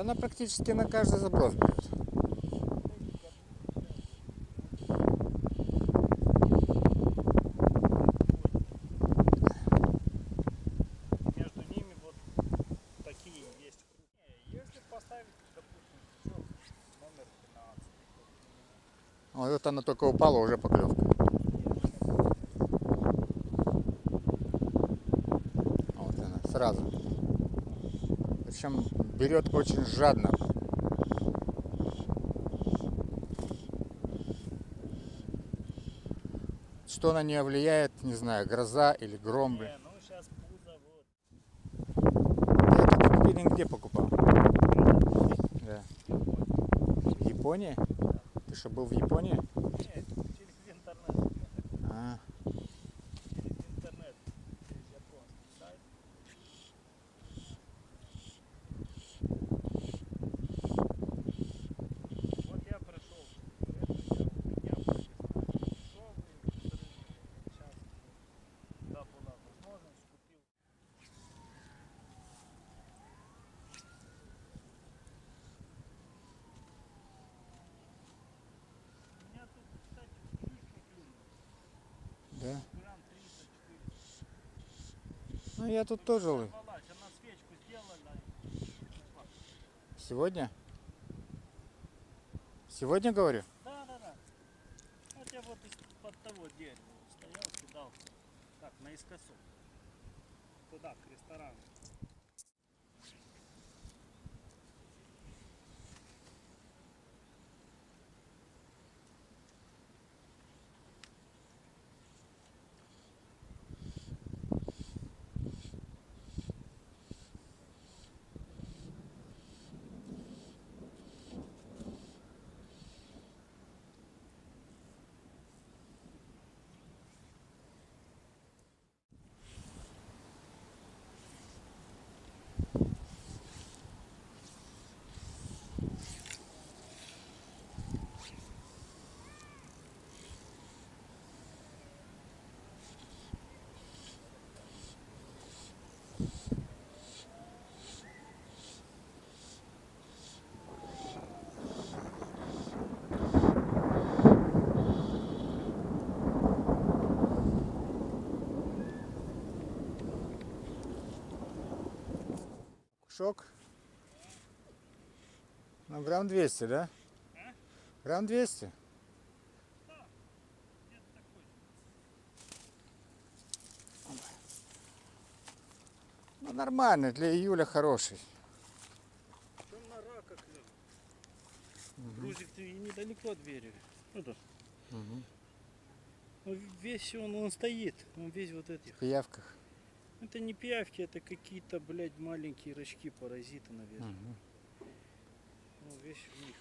Да она практически на каждый заброс берет. Между ними вот такие есть. Если поставить, допустим, номер 15. Вот она только упала, уже поклевка. Вот она, сразу. Причем берет очень жадно. Что на нее влияет, не знаю, гроза или гром. Не, ну сейчас пузо вот. Ты этот спиннинг где покупал? Да. В Японии? Ты что, был в Японии? Не, через интернет. А, Через интернет. Через японский сайт. Вот я прошел. Это я у меня были дешевые взрывы. Сейчас, когда была возможность, купил. У меня тут, кстати, щучка клюнула. да. Грамм 300-400. Ну я тут тоже ловлю. Сорвалась, она свечку сделала и ушла. Сегодня? Сегодня говорю? Да, да, да. Вот я вот из-под того дерева вот стоял, кидал. Так, наискосок. Туда, к ресторану. Шок? Ну грамм 200, да? А? Грамм 200? Да, где-то такой. Ну нормально, для июля хороший. Чем на рака клюнул. Грузик ты и недалеко от берега. Это. Ну, весь он стоит. Он весь вот этих. В пиявках. Это не пиявки, это какие-то, блядь, маленькие рожки, паразиты, наверное. Ну, весь в них.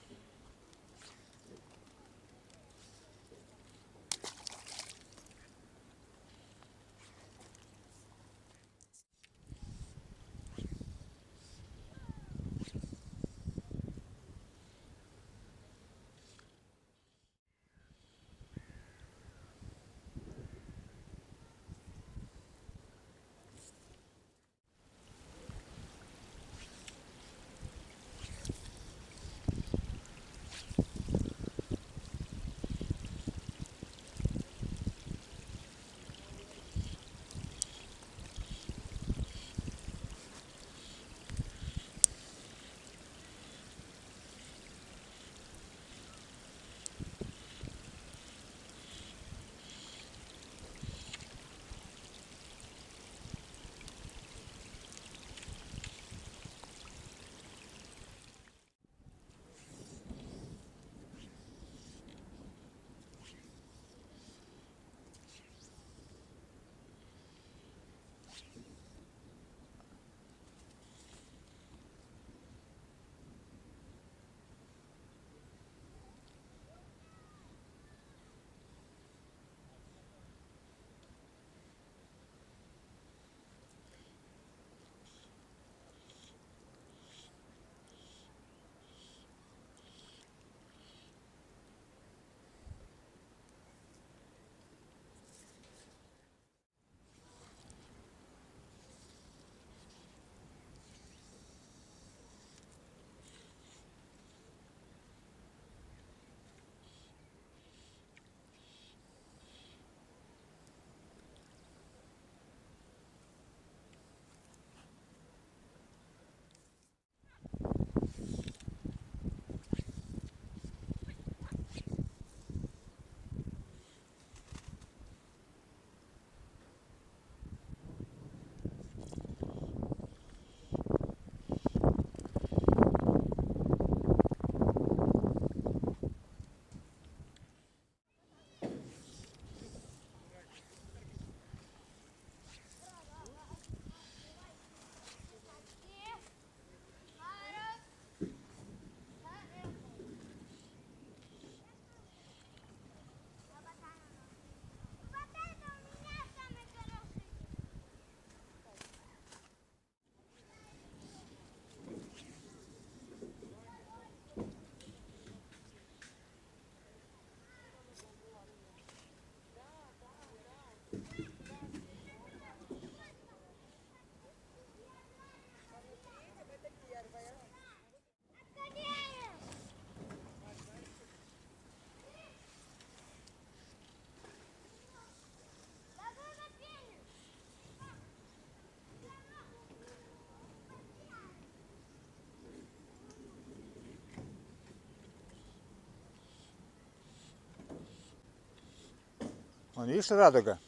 Вон, видишь, радуга?